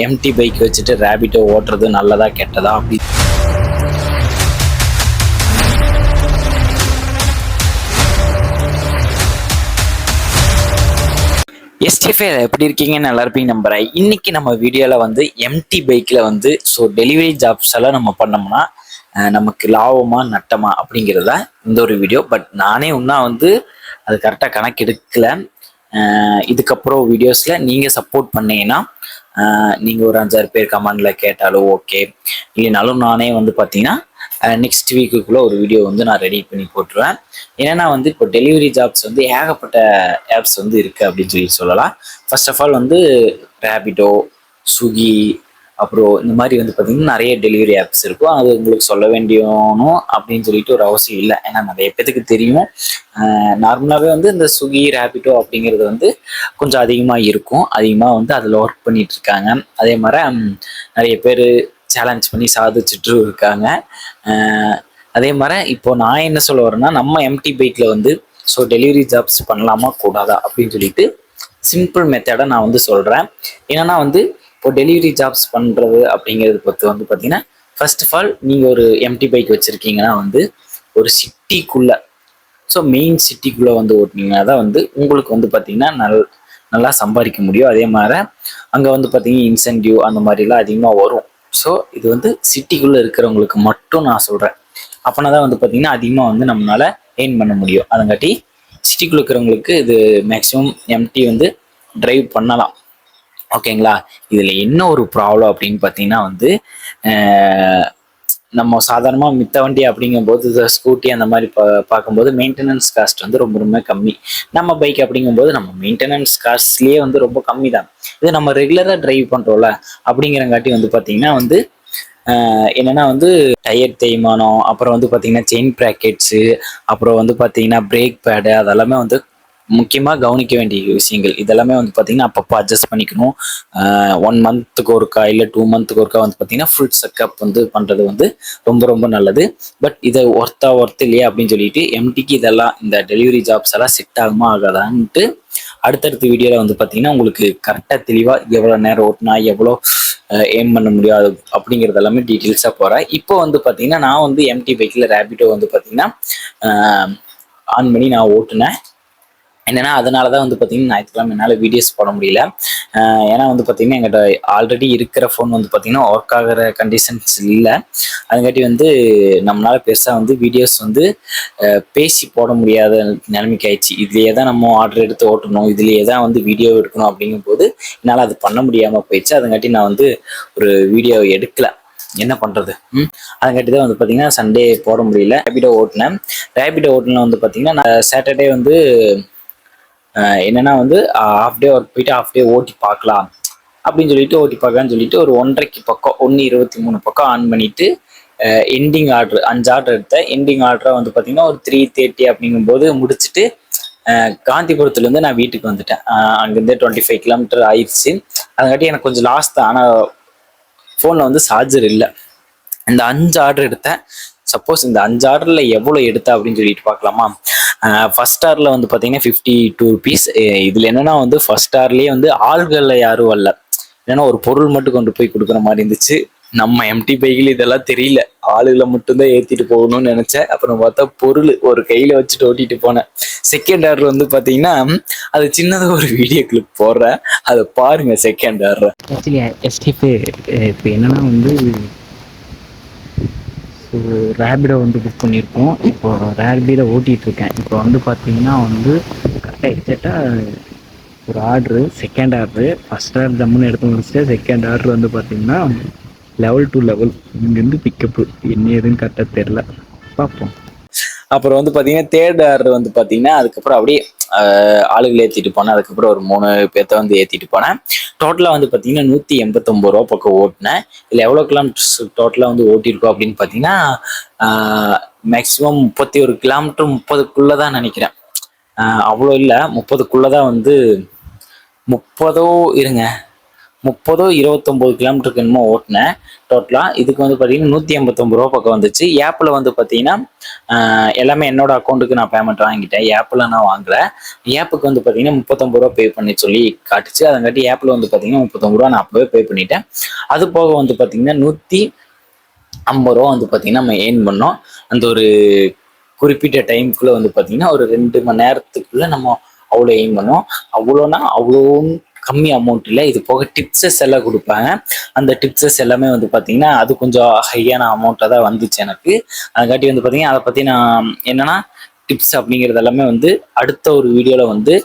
Empty bike வச்சுட்டு ரேபிட்டோ ஓட்டுறது நல்லதா கெட்டதா அப்படி எஸ்டிஎஃப்ஏ எப்படி இருக்கீங்கன்னு நல்லா இருப்பீங்க நம்புறேன். இன்னைக்கு நம்ம வீடியோவில் வந்து எம்டி பைக்கில் வந்து டெலிவரி ஜாப்ஸ் எல்லாம் நம்ம பண்ணோம்னா நமக்கு லாபமா நட்டமா அப்படிங்கிறத இந்த ஒரு வீடியோ. பட் நானே இன்னும் வந்து அது கரெக்டாக கணக்கு எடுக்கல. இதுக்கப்புறம் வீடியோஸில் நீங்கள் சப்போர்ட் பண்ணீங்கன்னா நீங்கள் ஒரு 5-6 பேர் கமெண்டில் கேட்டாலும் ஓகே, இல்லைனாலும் நானே வந்து பார்த்தீங்கன்னா நெக்ஸ்ட் வீக்குக்குள்ளே ஒரு வீடியோ வந்து நான் ரெடி பண்ணி போட்டுருவேன். ஏன்னா வந்து இப்போ டெலிவரி ஜாப்ஸ் வந்து ஏகப்பட்ட ஆப்ஸ் வந்து இருக்குது அப்படின்னு சொல்லலாம். ஃபர்ஸ்ட் ஆஃப் ஆல் வந்து ரேபிடோ, ஸ்விக்கி, அப்புறம் இந்த மாதிரி வந்து பார்த்தீங்கன்னா நிறைய டெலிவரி ஆப்ஸ் இருக்கும். அது உங்களுக்கு சொல்ல வேண்டியணும் அப்படின்னு சொல்லிட்டு ஒரு அவசியம் இல்லை. ஏன்னா நிறைய பேத்துக்கு தெரியும். நார்மலாகவே வந்து இந்த ஸ்விக்கி, ரேபிடோ அப்படிங்கிறது வந்து கொஞ்சம் அதிகமாக இருக்கும். அதிகமாக வந்து அதில் ஒர்க் பண்ணிட்டு இருக்காங்க. அதே மாதிரி நிறைய பேர் சேலஞ்ச் பண்ணி சாதிச்சுட்டு இருக்காங்க. அதே மாதிரி இப்போ நான் என்ன சொல்ல வரேன்னா, நம்ம எம்டி பைக்கில் வந்து டெலிவரி ஜாப்ஸ் பண்ணலாமா கூடாதா அப்படின்னு சொல்லிட்டு சிம்பிள் மெத்தடை நான் வந்து சொல்கிறேன். என்னன்னா வந்து இப்போ டெலிவரி ஜாப்ஸ் பண்ணுறது அப்படிங்கிறது பொறுத்து வந்து பார்த்தீங்கன்னா, ஃபர்ஸ்ட் ஆஃப் ஆல் நீங்கள் ஒரு எம்டி பைக் வச்சுருக்கீங்கன்னா வந்து ஒரு சிட்டிக்குள்ளே, மெயின் சிட்டிக்குள்ளே வந்து ஓட்டினீங்கன்னா தான் வந்து உங்களுக்கு வந்து பார்த்தீங்கன்னா நல்லா சம்பாதிக்க முடியும். அதே மாதிரி அங்கே வந்து பார்த்தீங்கன்னா இன்சென்டிவ் அந்த மாதிரிலாம் அதிகமாக வரும். இது வந்து சிட்டிக்குள்ளே இருக்கிறவங்களுக்கு மட்டும் நான் சொல்கிறேன். அப்போனா தான் வந்து பார்த்தீங்கன்னா அதிகமாக வந்து நம்மளால எர்ன் பண்ண முடியும். அதங்காட்டி சிட்டிக்குள்ளே இருக்கிறவங்களுக்கு இது மேக்ஸிமம் எம்டி வந்து டிரைவ் பண்ணலாம். ஓகேங்களா? இதில் என்ன ஒரு ப்ராப்ளம் அப்படின்னு பார்த்தீங்கன்னா வந்து நம்ம சாதாரணமாக மித்த வண்டி அப்படிங்கும்போது ஸ்கூட்டி அந்த மாதிரி பார்க்கும்போது மெயின்டெனன்ஸ் காஸ்ட் வந்து ரொம்ப ரொம்ப கம்மி. நம்ம பைக் அப்படிங்கும்போது நம்ம மெயின்டெனன்ஸ் காஸ்ட்லேயே வந்து ரொம்ப கம்மி தான். இது நம்ம ரெகுலராக டிரைவ் பண்ணுறோம்ல அப்படிங்கிறங்காட்டி வந்து பார்த்தீங்கன்னா வந்து என்னன்னா வந்து டயர் தேய்மானம், அப்புறம் வந்து பார்த்தீங்கன்னா செயின் ப்ராக்கெட்ஸு, அப்புறம் வந்து பார்த்தீங்கன்னா பிரேக் பேடு, அதெல்லாமே வந்து முக்கியமாக கவனிக்க வேண்டிய விஷயங்கள். இதெல்லாமே வந்து பார்த்தீங்கன்னா அப்பப்போ அட்ஜஸ்ட் பண்ணிக்கணும். 1 மந்த்துக்கு ஒருக்கா இல்லை 2 மந்த்துக்கு ஒருக்கா வந்து பார்த்தீங்கன்னா ஃபுல் செக்கப் வந்து பண்ணுறது வந்து ரொம்ப ரொம்ப நல்லது. பட் இதை ஒர்த் இல்லையா அப்படின்னு சொல்லிட்டு எம்டிக்கு இதெல்லாம் இந்த டெலிவரி ஜாப்ஸ் எல்லாம் செட் ஆகுமா ஆகாதான்ட்டு அடுத்தடுத்த வீடியோவில் வந்து பார்த்தீங்கன்னா உங்களுக்கு கரெக்டாக தெளிவாக எவ்வளோ நேரம் ஓட்டினா எவ்வளோ எய்ம் பண்ண முடியாது அப்படிங்கிறது எல்லாமே டீட்டெயில்ஸாக போகிறேன். இப்போ வந்து பார்த்தீங்கன்னா நான் வந்து எம்டி பைக்கில் ரேபிட்டோ வந்து பார்த்தீங்கன்னா ஆன் பண்ணி நான் ஓட்டுனேன். என்னன்னா அதனால தான் வந்து பார்த்தீங்கன்னா ஞாயிற்றுக்கிழமை என்னால் வீடியோஸ் போட முடியல. ஏன்னா வந்து பார்த்தீங்கன்னா எங்கிட்ட ஆல்ரெடி இருக்கிற ஃபோன் வந்து பார்த்தீங்கன்னா ஒர்க் ஆகிற கண்டிஷன்ஸ் இல்லை. அதுங்காட்டி வந்து நம்மளால பெருசாக வந்து வீடியோஸ் வந்து பேசி போட முடியாத நிலைமைக்கு ஆயிடுச்சு. இதுலேயே தான் நம்ம ஆர்டர் எடுத்து ஓட்டணும், இதுலேயே தான் வந்து வீடியோ எடுக்கணும் அப்படிங்கும்போது என்னால் அது பண்ண முடியாமல் போயிடுச்சு. அதுங்காட்டி நான் வந்து ஒரு வீடியோ எடுக்கல. என்ன பண்ணுறது? அதுங்காட்டி தான் வந்து பார்த்தீங்கன்னா சண்டே போட முடியல. ரேபிடோ ஓட்டினா வந்து பார்த்தீங்கன்னா நான் சாட்டர்டே வந்து என்னன்னா வந்து ஹாஃப் டே ஒர்க் போயிட்டு ஹாஃப் டே ஓட்டி பார்க்கலாம் அப்படின்னு சொல்லிட்டு ஓட்டி பார்க்கலான்னு சொல்லிட்டு ஒரு 1:30 பக்கம் 1:23 பக்கம் ஆன் பண்ணிட்டு எண்டிங் ஆர்டர் 5 ஆர்டர் எடுத்தேன். எண்டிங் ஆர்டரை வந்து பார்த்தீங்கன்னா ஒரு 3:30 அப்படிங்கும்போது முடிச்சுட்டு காந்திபுரத்துலேருந்து நான் வீட்டுக்கு வந்துட்டேன். அங்கேருந்து 25 கிலோமீட்டர் ஆயிடுச்சு. அதுங்காட்டி எனக்கு கொஞ்சம் லாஸ் தான். ஆனால் ஃபோனில் வந்து சார்ஜர் இல்லை. இந்த 5 ஆர்டர் எடுத்தேன். சப்போஸ் இந்த 5 ஆர்டரில் எவ்வளோ எடுத்தேன் அப்படின்னு சொல்லிட்டு பார்க்கலாமா? ஃபர்ஸ்ட் ஆர்டரில் வந்து பார்த்தீங்கன்னா 52 rupees. இதில் என்னென்னா வந்து ஃபர்ஸ்ட் ஆர்லேயே வந்து ஆள்களில் யாரும் வரல. ஏன்னா ஒரு பொருள் மட்டும் கொண்டு போய் கொடுக்குற மாதிரி இருந்துச்சு. நம்ம எம்டி பைக்கில் இதெல்லாம் தெரியல, ஆளுகளை மட்டும்தான் ஏற்றிட்டு போகணும்னு நினச்சேன். அப்புறம் பார்த்தா பொருள் ஒரு கையில் வச்சுட்டு ஓட்டிட்டு போனேன். செகண்ட் ஆர்டர் வந்து பார்த்தீங்கன்னா அது சின்னதாக ஒரு வீடியோ கிளிப் போடுறேன், அதை பாருங்கள். செகண்ட் ஆர்டர் ஆக்சுவலி எஸ்டிஎஃப் இப்போ என்னன்னா வந்து ரேபிடோ வந்து புக் பண்ணியிருக்கோம். இப்போ ரேபிடோ ஓட்டிகிட்டு இருக்கேன். இப்போ வந்து பார்த்தீங்கன்னா வந்து கரெக்டாக எக்ஸாக்டாக ஒரு order, second order. First order ஜம்முன்னு எடுத்து முடிச்சுட்டு செகண்ட் ஆர்டர் வந்து பார்த்தீங்கன்னா லெவல் டு லெவல் இங்கேருந்து பிக்கப்பு என்ன ஏதுன்னு கரெக்டாக தெரில, பார்ப்போம். அப்புறம் வந்து பார்த்தீங்கன்னா தேர்ட் ஆர்டர் வந்து பார்த்தீங்கன்னா அதுக்கப்புறம் அப்படியே ஆளுகளை ஏற்றிட்டு போனேன். அதுக்கப்புறம் ஒரு 3 பேர்த்த வந்து ஏற்றிட்டு போனேன். டோட்டலாக வந்து பார்த்தீங்கன்னா 189 ரூபா பக்கம் ஓட்டினேன். இல்லை எவ்வளோ கிலோமீட்டர்ஸ் டோட்டலாக வந்து ஓட்டியிருக்கோம் அப்படின்னு பார்த்தீங்கன்னா மேக்ஸிமம் 31 கிலோமீட்டர் 30க்குள்ளே தான் நினைக்கிறேன். அவ்வளோ இல்லை, 30க்குள்ளே தான் வந்து 30 29 கிலோமீட்டருக்கு என்னமோ ஓட்டினேன் டோட்டலாக. இதுக்கு வந்து பார்த்தீங்கன்னா 189 ரூபா பக்கம் வந்துச்சு. ஆப்பில் வந்து பார்த்தீங்கன்னா எல்லாமே என்னோட அக்கௌண்ட்டுக்கு நான் பேமெண்ட் வாங்கிட்டேன். ஆப்பில் நான் வாங்கலை. ஆப்புக்கு வந்து பார்த்தீங்கன்னா 39 ரூபா பே பண்ணி சொல்லி காட்டுச்சு. அதங்காட்டி ஆப்பில் வந்து பார்த்தீங்கன்னா 39 ரூபா நான் அப்போவே பே பண்ணிட்டேன். அது போக வந்து பார்த்தீங்கன்னா 150 ரூபா வந்து பார்த்தீங்கன்னா நம்ம ஏர்ன் பண்ணோம். அந்த ஒரு குறிப்பிட்ட டைமுக்குள்ளே வந்து பார்த்தீங்கன்னா ஒரு 2 மணி நேரத்துக்குள்ளே நம்ம அவ்வளோ எய்ம் பண்ணோம். அவ்வளோனா அவ்வளோ கம்மி அமௌண்ட் இல்லை. இது போக டிப்ஸஸ் எல்லாம் கொடுப்பாங்க. அந்த டிப்ஸஸ் எல்லாமே வந்து பார்த்தீங்கன்னா அது கொஞ்சம் ஹையான அமௌண்ட்டாக தான் வந்துச்சு எனக்கு. அதுக்காட்டி வந்து பார்த்தீங்கன்னா அதை பற்றி நான் என்னன்னா டிப்ஸ் அப்படிங்கிறது எல்லாமே வந்து அடுத்த ஒரு வீடியோவில் வந்து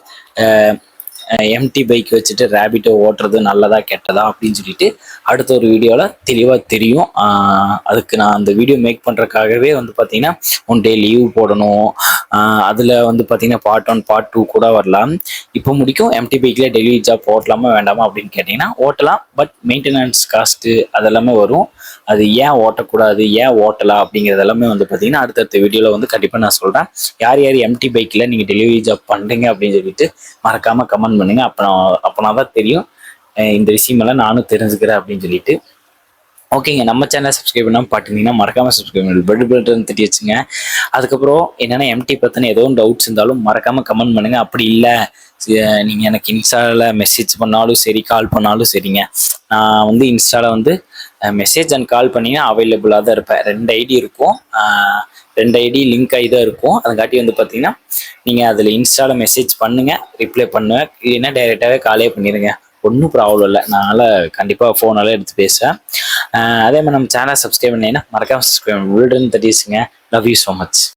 எம்டி பைக் வச்சுட்டு ரேபிட்டோ ஓட்டுறது நல்லதா கெட்டதா அப்படின்னு சொல்லிட்டு அடுத்த ஒரு வீடியோவில் தெளிவாக தெரியும். அதுக்கு நான் அந்த வீடியோ மேக் பண்ணுறதுக்காகவே வந்து பார்த்தீங்கன்னா 1 டே லீவ் போடணும். அதில் வந்து பார்த்தீங்கன்னா பார்ட் 1 பார்ட் 2 கூட வரலாம். இப்போ முடிக்கும் எம்டி பைக்கில் டெலிவரி ஜாப் ஓட்டலாமா வேண்டாமா அப்படின்னு கேட்டிங்கன்னா ஓட்டலாம். பட் மெயின்டெனன்ஸ் காஸ்ட்டு அதெல்லாமே வரும். அது ஏன் ஓட்டக்கூடாது, ஏன் ஓட்டலாம் அப்படிங்கிறது எல்லாமே வந்து பார்த்தீங்கன்னா அடுத்தடுத்த வீடியோவில் வந்து கண்டிப்பாக நான் சொல்கிறேன். யார் யார் எம்டி பைக்கில் நீங்கள் டெலிவரி ஜாப் பண்ணுறீங்க அப்படின்னு சொல்லிட்டு மறக்காமல் கமெண்ட் பண்ணுங்க. அப்போனா தான் தெரியும் இந்த விஷயமெல்லாம் நானும் தெரிஞ்சுக்கிறேன் அப்படின்னு சொல்லிட்டு. ஓகேங்க, நம்ம சேனலை சப்ஸ்கிரைப் பண்ணாமல் பார்த்துருந்தீங்கன்னா மறக்காமல் சப்ஸ்கிரைப் பண்ணி பெல் பட்டன் தட்டி வச்சுங்க. அதுக்கப்புறம் என்னென்னா எம்டி பற்றின ஏதோ டவுட்ஸ் இருந்தாலும் மறக்காமல் கமெண்ட் பண்ணுங்கள். அப்படி இல்லை நீங்கள் எனக்கு இன்ஸ்டாவில் மெசேஜ் பண்ணாலும் சரி, கால் பண்ணாலும் சரிங்க. நான் வந்து இன்ஸ்டாவில் வந்து மெசேஜ் அண்ட் கால் பண்ணிங்கன்னா அவைலபிளாக தான் இருப்பேன். 2 ஐடி இருக்கும். 2 ஐடி லிங்க் ஆகி தான் இருக்கும். அதுக்காட்டி வந்து பார்த்தீங்கன்னா நீங்கள் அதில் இன்ஸ்டாவில் மெசேஜ் பண்ணுங்கள், ரிப்ளை பண்ணுவேன். இல்லைன்னா டைரெக்டாகவே காலே பண்ணிடுங்க, ஒன்றும் ப்ராப்ளம் இல்லை. நான் கண்டிப்பாக ஃபோனால எடுத்து பேசுவேன். அதே மாதிரி நம்ம சேனல் சப்ஸ்கிரைப் பண்ணீங்கன்னா மறக்காமல் சப்ஸ்கிரைப் பண்ணி வில்டன் தட்டிஸுங்க. Love you so much.